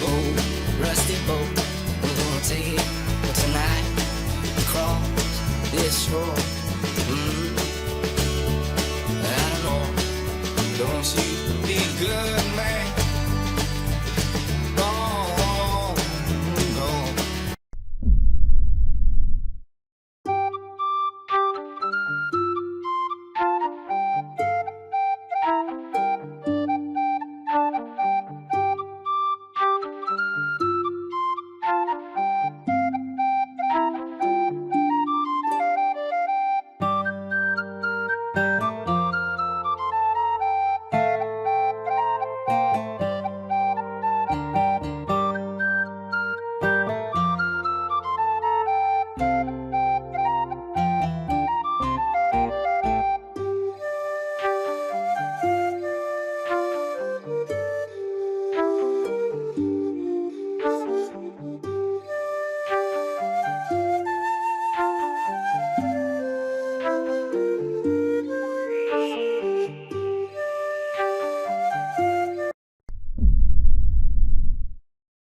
old rusty boat. We're gonna take it tonight across this shore. I know, don't you be good, man. Oh, no.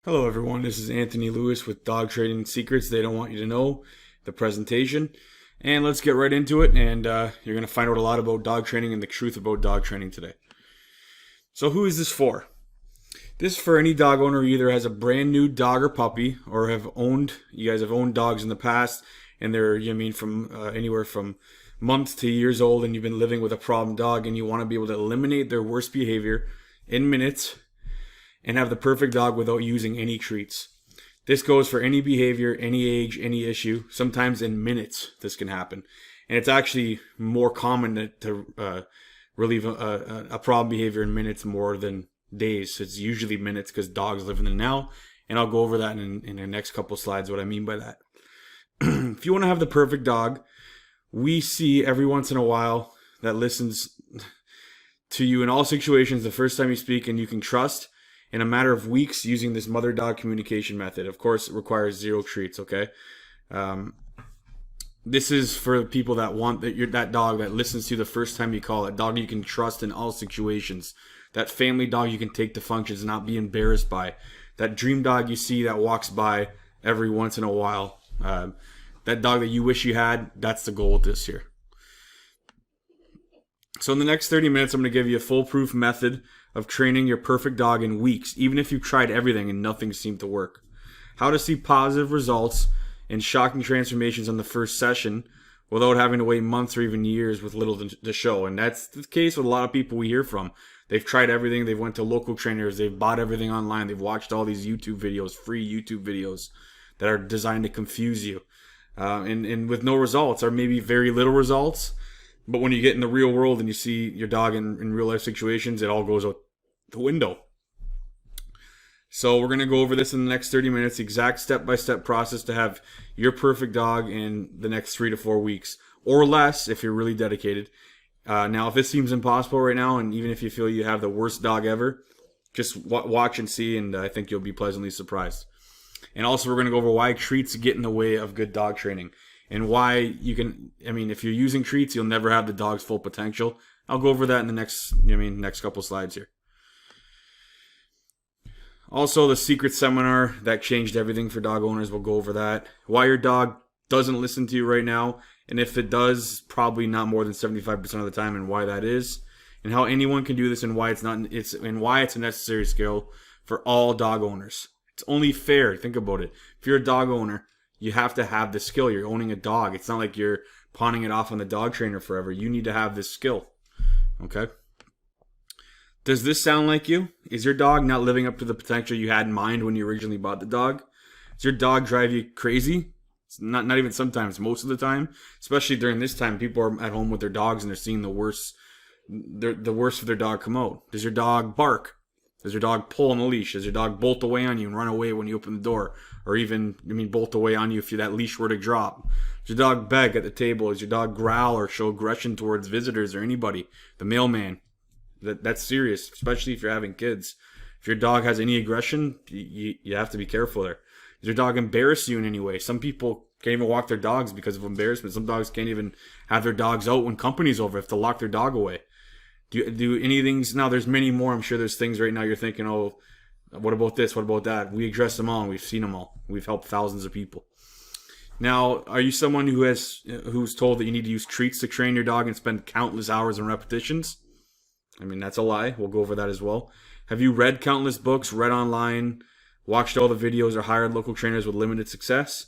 Hello everyone, this is Anthony Lewis with Dog Trading Secrets They Don't Want You to Know, the presentation. And let's get right into it, and you're going to find out a lot about dog training and the truth about dog training today. So who is this for? This is for any dog owner who either has a brand new dog or puppy, or you guys have owned dogs in the past, and they're, from anywhere from months to years old, and you've been living with a problem dog, and you want to be able to eliminate their worst behavior in minutes, and have the perfect dog without using any treats. This goes for any behavior, any age, any issue. Sometimes in minutes this can happen. And it's actually more common to relieve a problem behavior in minutes more than days. It's usually minutes because dogs live in the now. And I'll go over that in the next couple slides, what I mean by that. If you want to have the perfect dog, we see every once in a while that listens to you in all situations the first time you speak and you can trust, in a matter of weeks using this mother-dog communication method. Of course, it requires 0 treats, okay? This is for people that want that dog that listens to you the first time you call, that dog you can trust in all situations, that family dog you can take to functions and not be embarrassed by, that dream dog you see that walks by every once in a while, that dog that you wish you had. That's the goal with this here. So in the next 30 minutes, I'm going to give you a foolproof method of training your perfect dog in weeks, even if you've tried everything and nothing seemed to work. How to see positive results and shocking transformations on the first session without having to wait months or even years with little to show. And that's the case with a lot of people we hear from. They've tried everything. They've went to local trainers. They've bought everything online. They've watched all these YouTube videos, free YouTube videos that are designed to confuse you. And with no results, or maybe very little results. But when you get in the real world and you see your dog in real life situations, it all goes out the window. So we're going to go over this in the next 30 minutes, the exact step-by-step process to have your perfect dog in the next 3 to 4 weeks, or less if you're really dedicated. Now, if this seems impossible right now, and even if you feel you have the worst dog ever, just watch and see, and I think you'll be pleasantly surprised. And also, we're going to go over why treats get in the way of good dog training. And why you can, if you're using treats, you'll never have the dog's full potential. I'll go over that in the next couple slides here. Also, the secret seminar that changed everything for dog owners, we'll go over that. Why your dog doesn't listen to you right now, and if it does, probably not more than 75% of the time, and why that is. And how anyone can do this, and why it's a necessary skill for all dog owners. It's only fair. Think about it. If you're a dog owner, you have to have the skill. You're owning a dog. It's not like you're pawning it off on the dog trainer forever. You need to have this skill. Okay? Does this sound like you? Is your dog not living up to the potential you had in mind when you originally bought the dog? Does your dog drive you crazy? It's not even sometimes, most of the time. Especially during this time, people are at home with their dogs and they're seeing the worst of their dog come out. Does your dog bark? Does your dog pull on the leash? Does your dog bolt away on you and run away when you open the door? Or even, bolt away on you if that leash were to drop? Does your dog beg at the table? Does your dog growl or show aggression towards visitors or anybody? The mailman? That's serious, especially if you're having kids. If your dog has any aggression, you have to be careful there. Does your dog embarrass you in any way? Some people can't even walk their dogs because of embarrassment. Some dogs can't even have their dogs out when company's over. They have to lock their dog away. Do any things? Now, there's many more. I'm sure there's things right now you're thinking, oh, What about this? What about that? We address them all, and we've seen them all. We've helped thousands of people. Now, are you someone who's told that you need to use treats to train your dog and spend countless hours and repetitions? I mean, that's a lie. We'll go over that as well. Have you read countless books, read online, watched all the videos, or hired local trainers with limited success?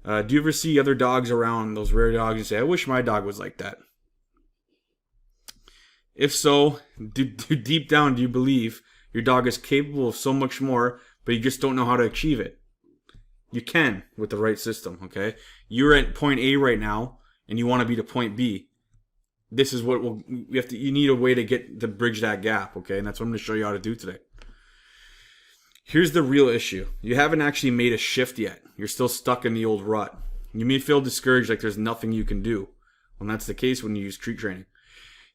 Do you ever see other dogs around, those rare dogs, and say, I wish my dog was like that? If so, deep down, do you believe your dog is capable of so much more, but you just don't know how to achieve it? You can with the right system, okay? You're at point A right now, and you want to be to point B. This is what you need a way to bridge that gap, okay? And that's what I'm going to show you how to do today. Here's the real issue. You haven't actually made a shift yet. You're still stuck in the old rut. You may feel discouraged, like there's nothing you can do. Well, that's the case when you use treat training.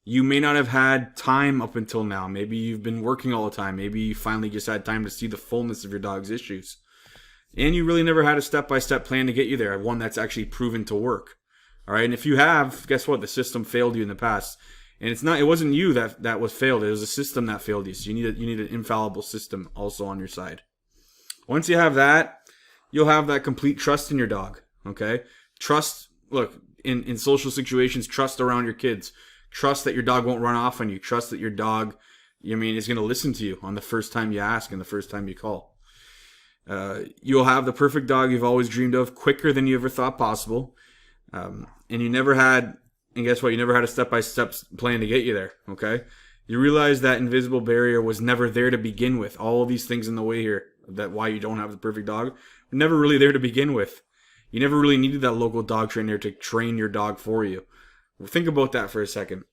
You may not have had time up until now. Maybe you've been working all the time. Maybe you finally just had time to see the fullness of your dog's issues. And you really never had a step-by-step plan to get you there, one that's actually proven to work. All right, and if you have, guess what? The system failed you in the past. And it wasn't you that was failed. It was a system that failed you. So you need an infallible system also on your side. Once you have that, you'll have that complete trust in your dog. Okay? Trust, look, in social situations, trust around your kids. Trust that your dog won't run off on you. Trust that your dog, is going to listen to you on the first time you ask and the first time you call. You'll have the perfect dog you've always dreamed of quicker than you ever thought possible. And guess what? You never had a step-by-step plan to get you there, okay? You realize that invisible barrier was never there to begin with. All of these things in the way here, that why you don't have the perfect dog, were never really there to begin with. You never really needed that local dog trainer to train your dog for you. Think about that for a second.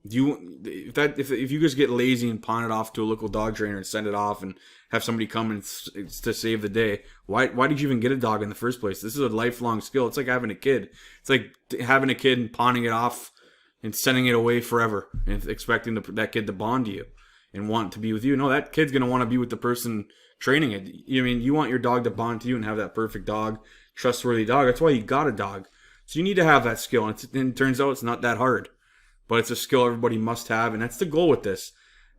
If you just get lazy and pawn it off to a local dog trainer and send it off and have somebody come and to save the day, why did you even get a dog in the first place? This is a lifelong skill. It's like having a kid. It's like having a kid and pawning it off and sending it away forever and expecting that kid to bond to you and want to be with you. No, that kid's going to want to be with the person training it. You want your dog to bond to you and have that perfect dog, trustworthy dog. That's why you got a dog. So you need to have that skill. And it turns out it's not that hard. But it's a skill everybody must have, and that's the goal with this.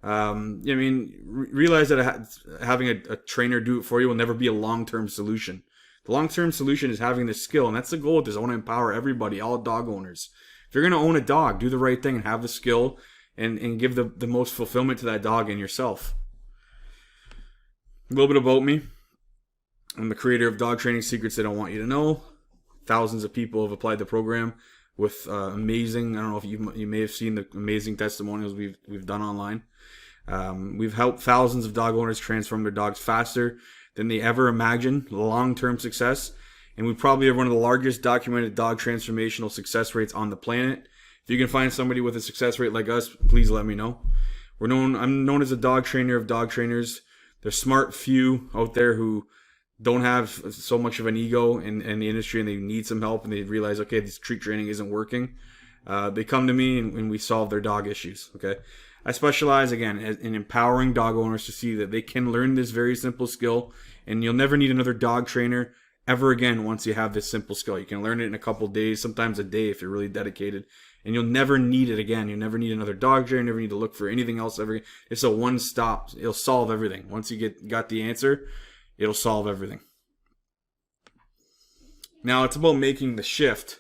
Realize that having a trainer do it for you will never be a long-term solution. The long-term solution is having this skill, and that's the goal with this. I want to empower everybody, all dog owners. If you're going to own a dog, do the right thing and have the skill and give the most fulfillment to that dog and yourself. A little bit about me. I'm the creator of Dog Training Secrets They Don't Want You to Know. Thousands of people have applied the program with amazing, I don't know if you may have seen the amazing testimonials we've done online. We've helped thousands of dog owners transform their dogs faster than they ever imagined, long-term success. And we probably have one of the largest documented dog transformational success rates on the planet. If you can find somebody with a success rate like us, please let me know. I'm known as a dog trainer of dog trainers. There's smart few out there who don't have so much of an ego in the industry and they need some help and they realize, okay, this treat training isn't working. They come to me and we solve their dog issues, okay? I specialize, again, in empowering dog owners to see that they can learn this very simple skill and you'll never need another dog trainer ever again once you have this simple skill. You can learn it in a couple days, sometimes a day if you're really dedicated, and you'll never need it again. You'll never need another dog trainer, never need to look for anything else ever. It's a one-stop. It'll solve everything. Once you got the answer, it'll solve everything. Now, it's about making the shift.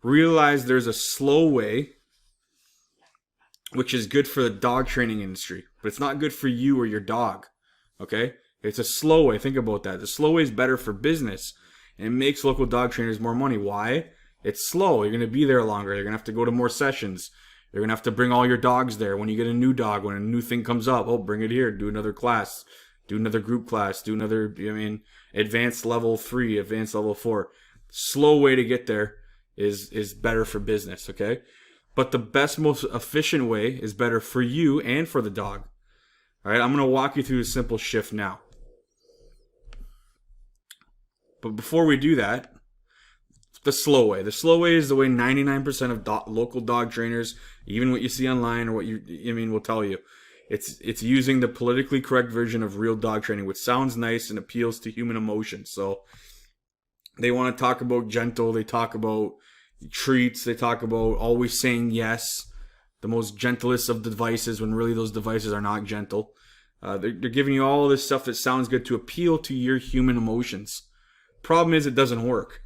Realize there's a slow way, which is good for the dog training industry, but it's not good for you or your dog, okay? It's a slow way. Think about that. The slow way is better for business, and it makes local dog trainers more money. Why? It's slow. You're going to be there longer. You're going to have to go to more sessions. You're going to have to bring all your dogs there. When you get a new dog, when a new thing comes up, bring it here. Do another class. Do another group class. Do another, advanced level 3, advanced level 4. Slow way to get there is better for business, okay? But the best, most efficient way is better for you and for the dog. All right, I'm going to walk you through a simple shift now. But before we do that, the slow way. The slow way is the way 99% of local dog trainers, even what you see online or what will tell you. It's using the politically correct version of real dog training, which sounds nice and appeals to human emotions. So they want to talk about gentle. They talk about treats. They talk about always saying yes. The most gentlest of devices when really those devices are not gentle. They're giving you all this stuff that sounds good to appeal to your human emotions. Problem is, it doesn't work.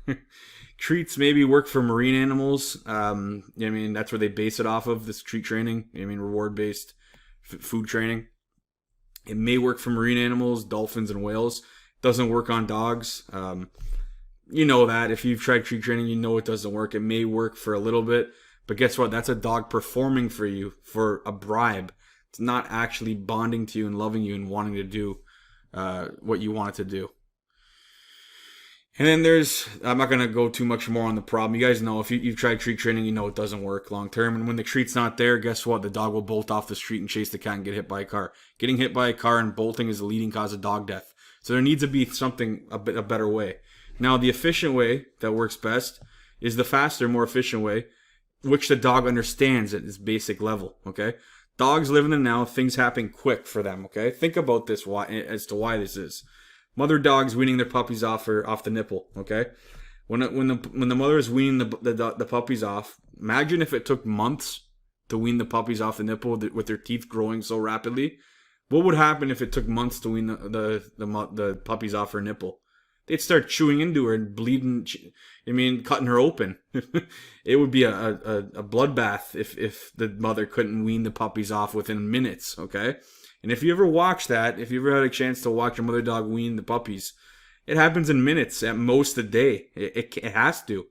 Treats maybe work for marine animals. That's where they base it off of, this treat training. Reward-based food training. It may work for marine animals, dolphins and whales. Doesn't work on dogs. You know that. If you've tried treat training, you know it doesn't work. It may work for a little bit, but guess what? That's a dog performing for you for a bribe. It's not actually bonding to you and loving you and wanting to do what you want it to do. And then I'm not going to go too much more on the problem. You guys know, if you've tried treat training, you know it doesn't work long term. And when the treat's not there, guess what? The dog will bolt off the street and chase the cat and get hit by a car. Getting hit by a car and bolting is the leading cause of dog death. So there needs to be a better way. Now, the efficient way that works best is the faster, more efficient way, which the dog understands at its basic level, okay? Dogs live in the now. Things happen quick for them, okay? Think about this as to why this is. Mother dogs weaning their puppies off the nipple, okay? When the mother is weaning the puppies off, imagine if it took months to wean the puppies off the nipple with their teeth growing so rapidly. What would happen if it took months to wean the puppies off her nipple? They'd start chewing into her and bleeding. Cutting her open. It would be a bloodbath if the mother couldn't wean the puppies off within minutes, okay? And if you ever watch that, if you ever had a chance to watch a mother dog wean the puppies, it happens in minutes, at most a day. It has to.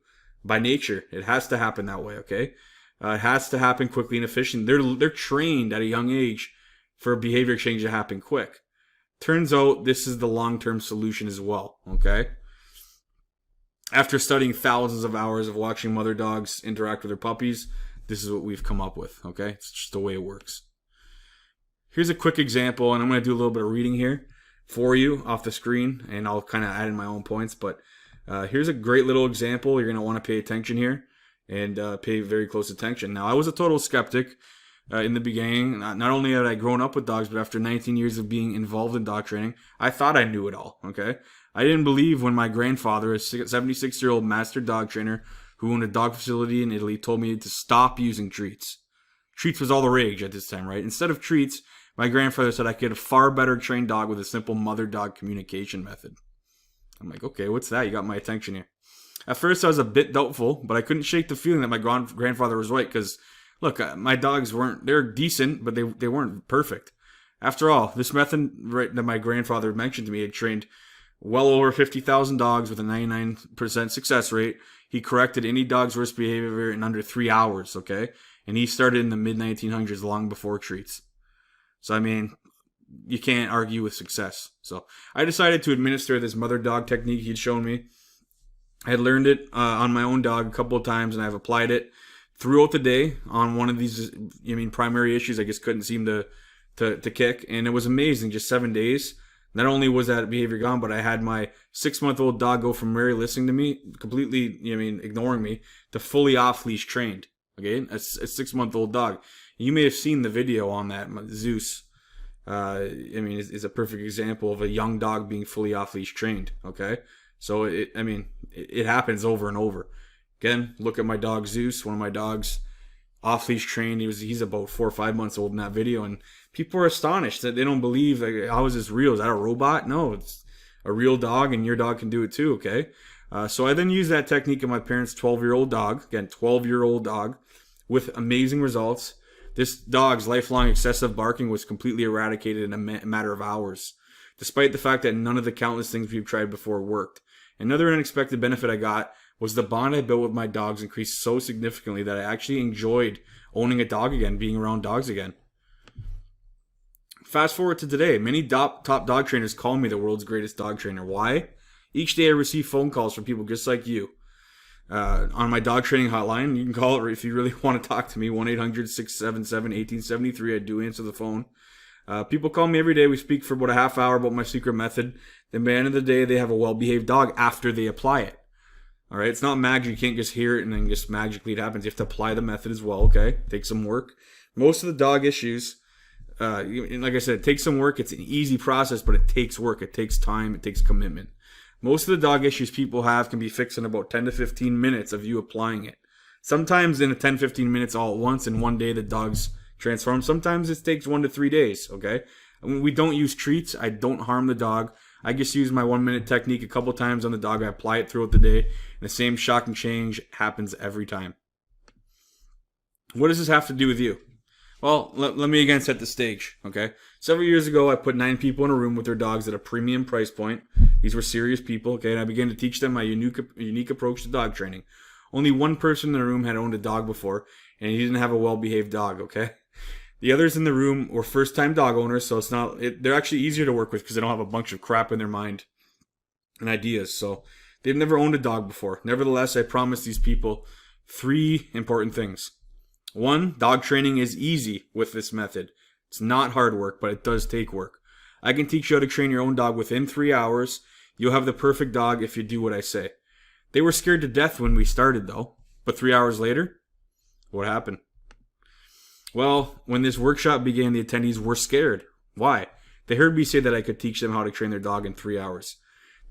By nature, it has to happen that way, okay? It has to happen quickly and efficient. They're trained at a young age for behavior change to happen quick. Turns out this is the long-term solution as well, okay? After studying thousands of hours of watching mother dogs interact with their puppies, this is what we've come up with, okay? It's just the way it works. Here's a quick example, and I'm going to do a little bit of reading here for you off the screen, and I'll kind of add in my own points, but here's a great little example. You're going to want to pay attention here and pay very close attention. Now, I was a total skeptic in the beginning. Not only had I grown up with dogs, but after 19 years of being involved in dog training, I thought I knew it all, okay? I didn't believe when my grandfather, a 76-year-old master dog trainer who owned a dog facility in Italy, told me to stop using treats. Treats was all the rage at this time, right? Instead of treats, my grandfather said I could get a far better trained dog with a simple mother-dog communication method. I'm like, okay, what's that? You got my attention here. At first, I was a bit doubtful, but I couldn't shake the feeling that my grandfather was right, because, look, my dogs they're decent, but they weren't perfect. After all, this method that my grandfather mentioned to me had trained well over 50,000 dogs with a 99% success rate. He corrected any dog's worst behavior in under 3 hours, okay? And he started in the mid-1900s, long before treats. So, you can't argue with success. So, I decided to administer this mother dog technique he'd shown me. I had learned it on my own dog a couple of times, and I've applied it throughout the day on one of these, primary issues I just couldn't seem to kick. And it was amazing, just 7 days. Not only was that behavior gone, but I had my 6-month-old dog go from merely listening to me, completely, ignoring me, to fully off-leash trained. Okay, a 6-month-old dog. You may have seen the video on that. Zeus, is a perfect example of a young dog being fully off-leash trained. Okay, so it happens over and over. Again, look at my dog Zeus, one of my dogs, off-leash trained. He's about 4 or 5 months old in that video, and people are astonished that they don't believe, like, how is this real? Is that a robot? No, it's a real dog, and your dog can do it too. Okay, so I then used that technique on my parents' 12-year-old dog. Again, 12-year-old dog, with amazing results. This dog's lifelong excessive barking was completely eradicated in a matter of hours, despite the fact that none of the countless things we've tried before worked. Another unexpected benefit I got was the bond I built with my dogs increased so significantly that I actually enjoyed owning a dog again, being around dogs again. Fast forward to today, many top dog trainers call me the world's greatest dog trainer. Why? Each day I receive phone calls from people just like you. On my dog training hotline, you can call it if you really want to talk to me, 1-800-677-1873. I do answer the phone. People call me every day. We speak for about a half hour about my secret method. Then by the end of the day, they have a well-behaved dog after they apply it. All right, it's not magic. You can't just hear it and then just magically it happens. You have to apply the method as well, okay? Take some work. Most of the dog issues, like I said, it takes some work. It's an easy process, but it takes work. It takes time. It takes commitment. Most of the dog issues people have can be fixed in about 10 to 15 minutes of you applying it. Sometimes in 10-15 minutes all at once, in one day the dog's transformed. Sometimes it takes 1 to 3 days, okay? When we don't use treats, I don't harm the dog. I just use my 1 minute technique a couple times on the dog. I apply it throughout the day, and the same shock and change happens every time. What does this have to do with you? Well, let me again set the stage, okay? Several years ago, I put 9 people in a room with their dogs at a premium price point. These were serious people, okay? And I began to teach them my unique approach to dog training. Only one person in the room had owned a dog before, and he didn't have a well-behaved dog, okay? The others in the room were first-time dog owners, so they're actually easier to work with because they don't have a bunch of crap in their mind and ideas. So they've never owned a dog before. Nevertheless, I promised these people 3 important things. 1, dog training is easy with this method. It's not hard work, but it does take work. I can teach you how to train your own dog within 3 hours. You'll have the perfect dog if you do what I say. They were scared to death when we started, though. But 3 hours later, what happened? Well, when this workshop began, the attendees were scared. Why? They heard me say that I could teach them how to train their dog in 3 hours.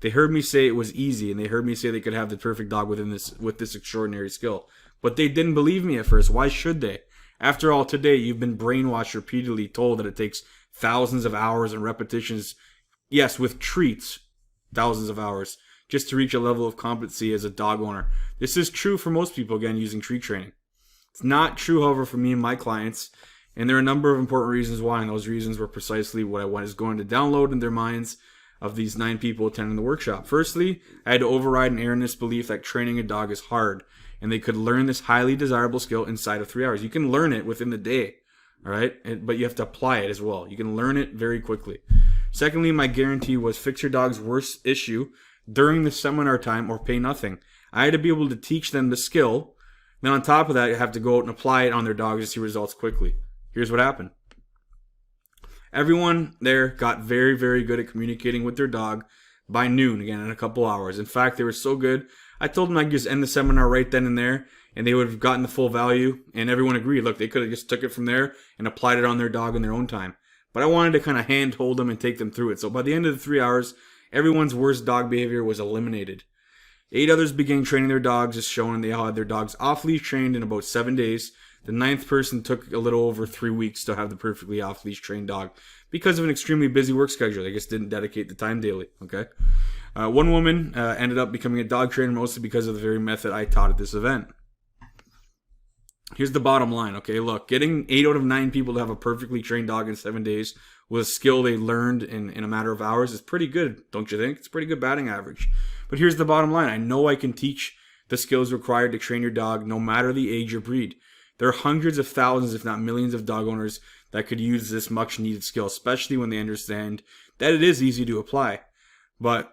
They heard me say it was easy, and they heard me say they could have the perfect dog with this extraordinary skill. But they didn't believe me at first. Why should they? After all, today you've been brainwashed, repeatedly told that it takes thousands of hours and repetitions, yes, with treats, thousands of hours, just to reach a level of competency as a dog owner. This is true for most people, again, using treat training. It's not true, however, for me and my clients, and there are a number of important reasons why, and those reasons were precisely what I was going to download in their minds of these 9 people attending the workshop. Firstly, I had to override an erroneous belief that training a dog is hard, and they could learn this highly desirable skill inside of 3 hours. You can learn it within the day, all right? But you have to apply it as well. You can learn it very quickly. Secondly, my guarantee was fix your dog's worst issue during the seminar time or pay nothing. I had to be able to teach them the skill. Then on top of that, you have to go out and apply it on their dogs to see results quickly. Here's what happened. Everyone there got very, very good at communicating with their dog by noon, again, in a couple hours. In fact, they were so good, I told them I'd just end the seminar right then and there, and they would have gotten the full value, and everyone agreed. Look, they could have just took it from there and applied it on their dog in their own time. But I wanted to kind of hand-hold them and take them through it. So by the end of the 3 hours, everyone's worst dog behavior was eliminated. 8 others began training their dogs as shown, and they had their dogs off-leash trained in about 7 days. The 9th person took a little over 3 weeks to have the perfectly off-leash trained dog because of an extremely busy work schedule. They just didn't dedicate the time daily, okay? One woman ended up becoming a dog trainer mostly because of the very method I taught at this event. Here's the bottom line, okay? Look, getting 8 out of 9 people to have a perfectly trained dog in 7 days with a skill they learned in a matter of hours is pretty good, don't you think? It's a pretty good batting average. But here's the bottom line. I know I can teach the skills required to train your dog no matter the age or breed. There are hundreds of thousands, if not millions, of dog owners that could use this much needed skill, especially when they understand that it is easy to apply. But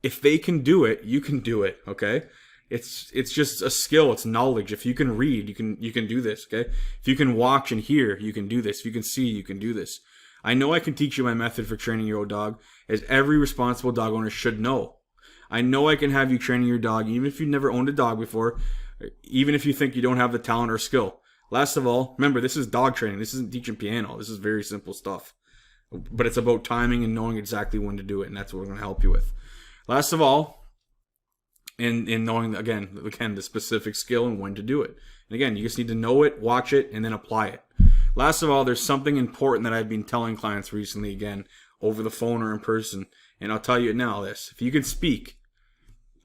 if they can do it, you can do it, okay? It's just a skill, it's knowledge. If you can read, you can do this, okay? If you can watch and hear, you can do this. If you can see, you can do this. I know I can teach you my method for training your old dog, as every responsible dog owner should know. I know I can have you training your dog, even if you've never owned a dog before, even if you think you don't have the talent or skill. Last of all, remember, this is dog training. This isn't teaching piano. This is very simple stuff. But it's about timing and knowing exactly when to do it, and that's what we're going to help you with. Last of all, in knowing, again, the specific skill and when to do it. And again, you just need to know it, watch it, and then apply it. Last of all, there's something important that I've been telling clients recently, again, over the phone or in person, and I'll tell you now this. If you can speak,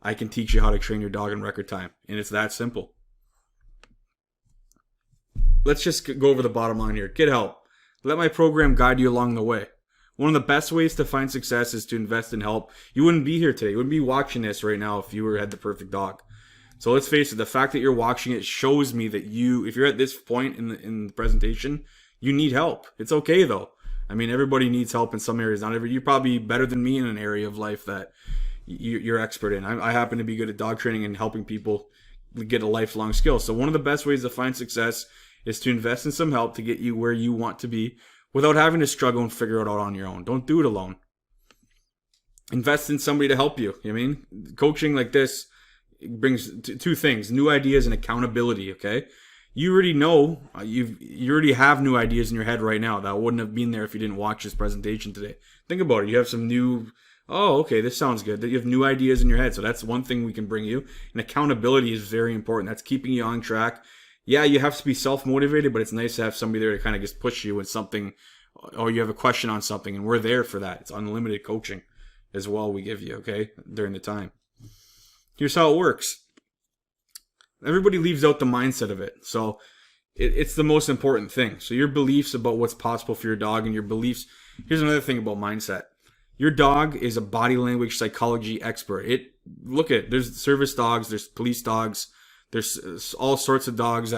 I can teach you how to train your dog in record time, and it's that simple. Let's just go over the bottom line here. Get help. Let my program guide you along the way. One of the best ways to find success is to invest in help. You wouldn't be here today. You wouldn't be watching this right now if you had the perfect dog. So let's face it, the fact that you're watching it shows me that if you're at this point in the presentation, you need help. It's okay though. I mean, everybody needs help in some areas. You're probably better than me in an area of life that you're expert in. I happen to be good at dog training and helping people get a lifelong skill. So one of the best ways to find success is to invest in some help to get you where you want to be without having to struggle and figure it out on your own. Don't do it alone. Invest in somebody to help you. I mean, coaching like this brings two things: new ideas and accountability. Okay, you already know you already have new ideas in your head right now that wouldn't have been there if you didn't watch this presentation today. Think about it. You have some new. Oh, okay, this sounds good. That you have new ideas in your head. So that's one thing we can bring you. And accountability is very important. That's keeping you on track. Yeah, you have to be self-motivated, but it's nice to have somebody there to kind of just push you when something or you have a question on something, and we're there for that. It's unlimited coaching as well we give you, okay, during the time. Here's how it works. Everybody leaves out the mindset of it. So it's the most important thing. So your beliefs about what's possible for your dog and your beliefs. Here's another thing about mindset. Your dog is a body language psychology expert. Look at it. There's service dogs, there's police dogs, there's all sorts of dogs,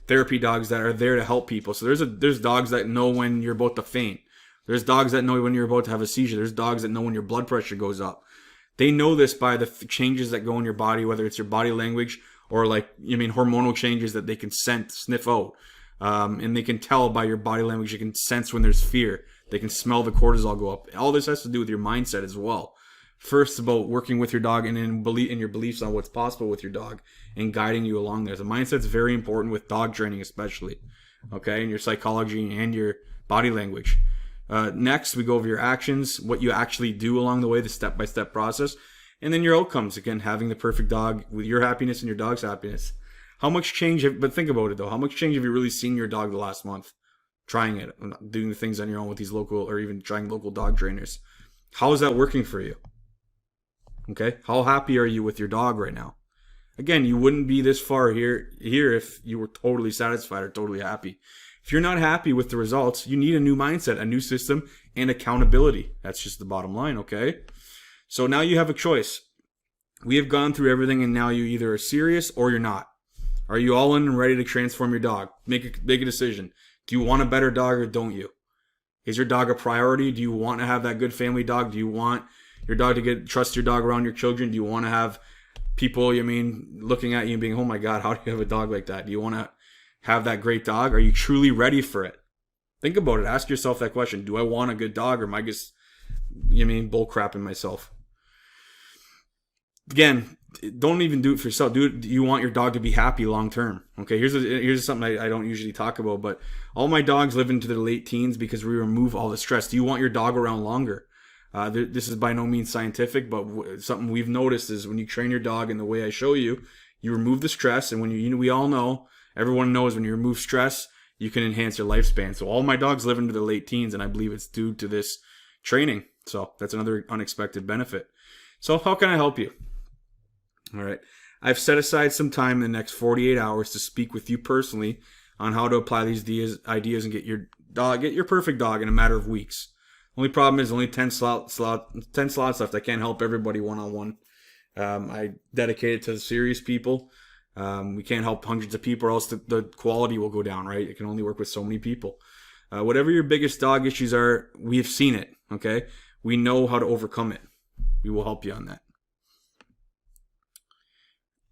therapy dogs that are there to help people. So there's dogs that know when you're about to faint. There's dogs that know when you're about to have a seizure. There's dogs that know when your blood pressure goes up. They know this by the changes that go in your body, whether it's your body language or hormonal changes that they can sniff out. And they can tell by your body language. You can sense when there's fear. They can smell the cortisol go up. All this has to do with your mindset as well. First, about working with your dog and in your beliefs on what's possible with your dog and guiding you along there. The mindset's very important with dog training especially. Okay, and your psychology and your body language. Next, we go over your actions, what you actually do along the way, the step-by-step process. And then your outcomes, again, having the perfect dog with your happiness and your dog's happiness. How much change, but think about it though, how much change have you really seen your dog the last month? Trying it, doing the things on your own with these local, or even trying local dog trainers. How is that working for you? Okay, how happy are you with your dog right now? Again, you wouldn't be this far here if you were totally satisfied or totally happy. If you're not happy with the results, you need a new mindset, a new system, and accountability. That's just the bottom line, okay? So now you have a choice. We have gone through everything, and now you either are serious or you're not. Are you all in and ready to transform your dog? Make a decision. Do you want a better dog or don't you? Is your dog a priority? Do you want to have that good family dog? Do you want your dog to trust your dog around your children? Do you want to have people, looking at you and being, oh my God, how do you have a dog like that? Do you want to have that great dog? Are you truly ready for it? Think about it. Ask yourself that question. Do I want a good dog, or am I just, bull crapping myself? Again, don't even do it for yourself. Do you want your dog to be happy long term? Okay, here's something I don't usually talk about, but all my dogs live into their late teens because we remove all the stress. Do you want your dog around longer? This is by no means scientific, but something we've noticed is when you train your dog in the way I show you, you remove the stress, and when we all know, everyone knows when you remove stress, you can enhance your lifespan. So all my dogs live into their late teens, and I believe it's due to this training. So that's another unexpected benefit. So how can I help you? All right. I've set aside some time in the next 48 hours to speak with you personally on how to apply these ideas and get your perfect dog in a matter of weeks. Only problem is only 10 slots left. I can't help everybody one-on-one. I dedicate it to the serious people. We can't help hundreds of people, or else the quality will go down, right? It can only work with so many people. Whatever your biggest dog issues are, we have seen it, okay? We know how to overcome it. We will help you on that.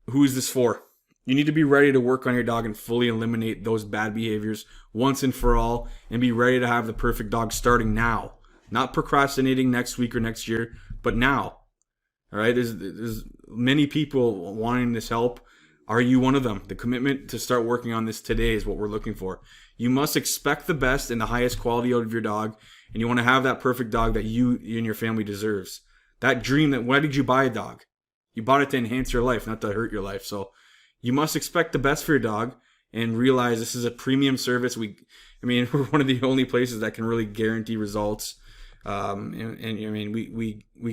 Who is this for? You need to be ready to work on your dog and fully eliminate those bad behaviors once and for all, and be ready to have the perfect dog starting now. Not procrastinating next week or next year, but now. All right? There's many people wanting this help. Are you one of them? The commitment to start working on this today is what we're looking for. You must expect the best and the highest quality out of your dog, and you want to have that perfect dog that you and your family deserves. That dream why did you buy a dog? You bought it to enhance your life, not to hurt your life. So you must expect the best for your dog and realize this is a premium service. We're one of the only places that can really guarantee results. We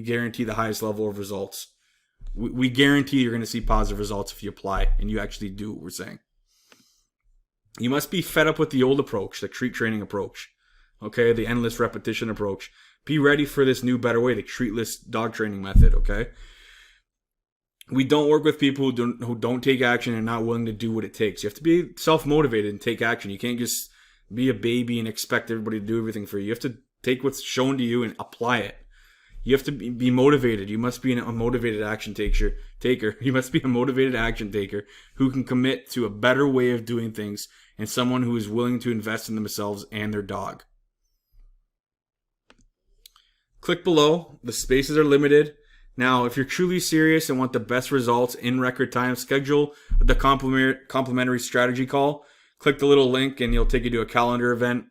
guarantee the highest level of results. We guarantee you're going to see positive results if you apply and you actually do what we're saying. You must be fed up with the old approach, the treat training approach. Okay, the endless repetition approach. Be ready for this new, better way, the treatless dog training method, okay? We don't work with people who don't take action and not willing to do what it takes. You have to be self-motivated and take action. You can't just be a baby and expect everybody to do everything for you. You have to take what's shown to you and apply it. You have to be motivated. You must be a motivated action taker. You must be a motivated action taker who can commit to a better way of doing things, and someone who is willing to invest in themselves and their dog. Click below. The spaces are limited. Now, if you're truly serious and want the best results in record time, schedule the complimentary strategy call. Click the little link and it'll take you to a calendar event.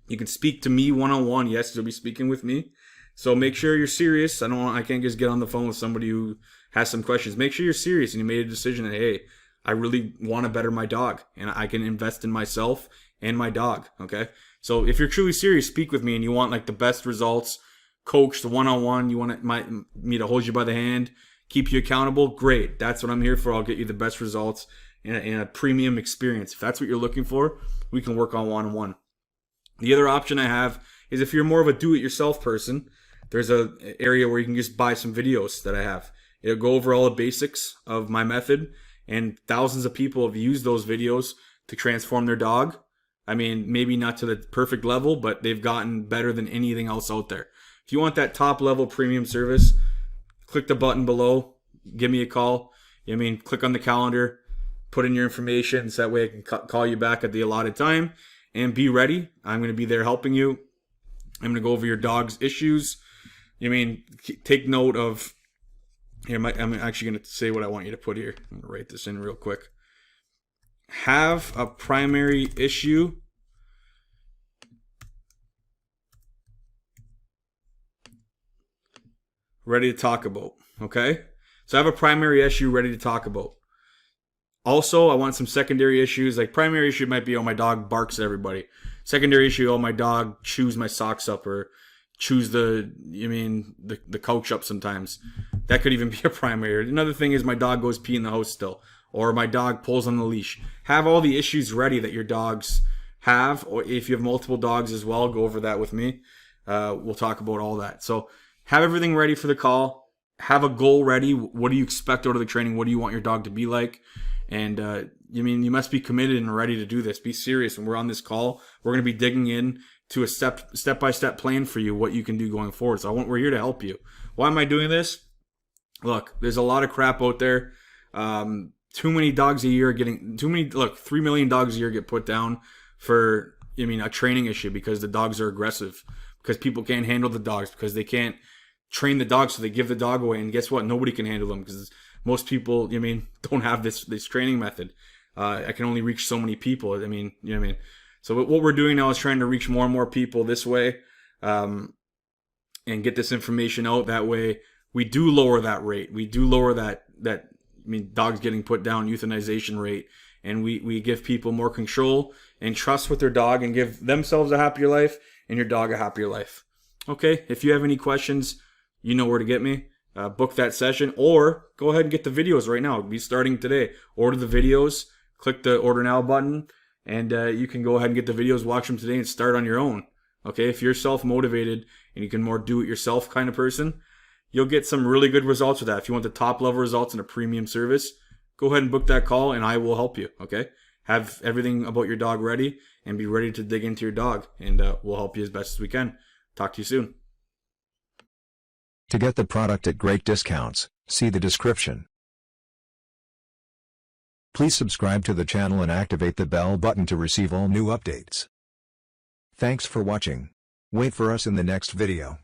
You can speak to me one-on-one. Yes, you'll be speaking with me. So make sure you're serious. I can't just get on the phone with somebody who has some questions. Make sure you're serious and you made a decision that, hey, I really want to better my dog and I can invest in myself and my dog, okay? So if you're truly serious, speak with me and you want like the best results, coached one-on-one, you want me to hold you by the hand, keep you accountable, great. That's what I'm here for. I'll get you the best results in a premium experience. If that's what you're looking for, we can work on one-on-one. The other option I have is if you're more of a do-it-yourself person, there's an area where you can just buy some videos that I have. It'll go over all the basics of my method, and thousands of people have used those videos to transform their dog. I mean, maybe not to the perfect level, but they've gotten better than anything else out there. If you want that top level premium service, click the button below, give me a call. I mean, click on the calendar, put in your information so that way I can call you back at the allotted time, and be ready. I'm going to be there helping you. I'm going to go over your dog's issues. I mean, take note of, here, I'm actually going to say what I want you to put here. I'm going to write this in real quick. Have a primary issue ready to talk about, okay? So I have a primary issue ready to talk about. Also, I want some secondary issues. Like primary issue might be, oh, my dog barks at everybody. Secondary issue, oh, my dog chews my socks up or chews the couch up sometimes. That could even be a primary. Another thing is my dog goes pee in the house still, or my dog pulls on the leash. Have all the issues ready that your dogs have, or if you have multiple dogs as well, go over that with me. We'll talk about all that. So have everything ready for the call. Have a goal ready. What do you expect out of the training? What do you want your dog to be like? And you must be committed and ready to do this. Be serious. When we're on this call, we're going to be digging in to a step-by-step plan for you, what you can do going forward. So we're here to help you. Why am I doing this? Look, there's a lot of crap out there. Too many dogs a year getting 3 million dogs a year get put down for a training issue because the dogs are aggressive, because people can't handle the dogs, because they can't train the dog, so they give the dog away. And guess what? Nobody can handle them because most people, don't have this training method. I can only reach so many people. So what we're doing now is trying to reach more and more people this way, and get this information out. That way, we do lower that rate. We do lower that dogs getting put down, euthanization rate, and we give people more control and trust with their dog and give themselves a happier life and your dog a happier life. Okay, if you have any questions, you know where to get me. Book that session, or go ahead and get the videos right now. It'll be starting today. Order the videos, click the order now button, and you can go ahead and get the videos, watch them today, and start on your own. Okay, if you're self-motivated and you can more do-it-yourself kind of person, you'll get some really good results with that. If you want the top-level results in a premium service, go ahead and book that call, and I will help you, okay? Have everything about your dog ready, and be ready to dig into your dog, and we'll help you as best as we can. Talk to you soon. To get the product at great discounts, see the description. Please subscribe to the channel and activate the bell button to receive all new updates. Thanks for watching. Wait for us in the next video.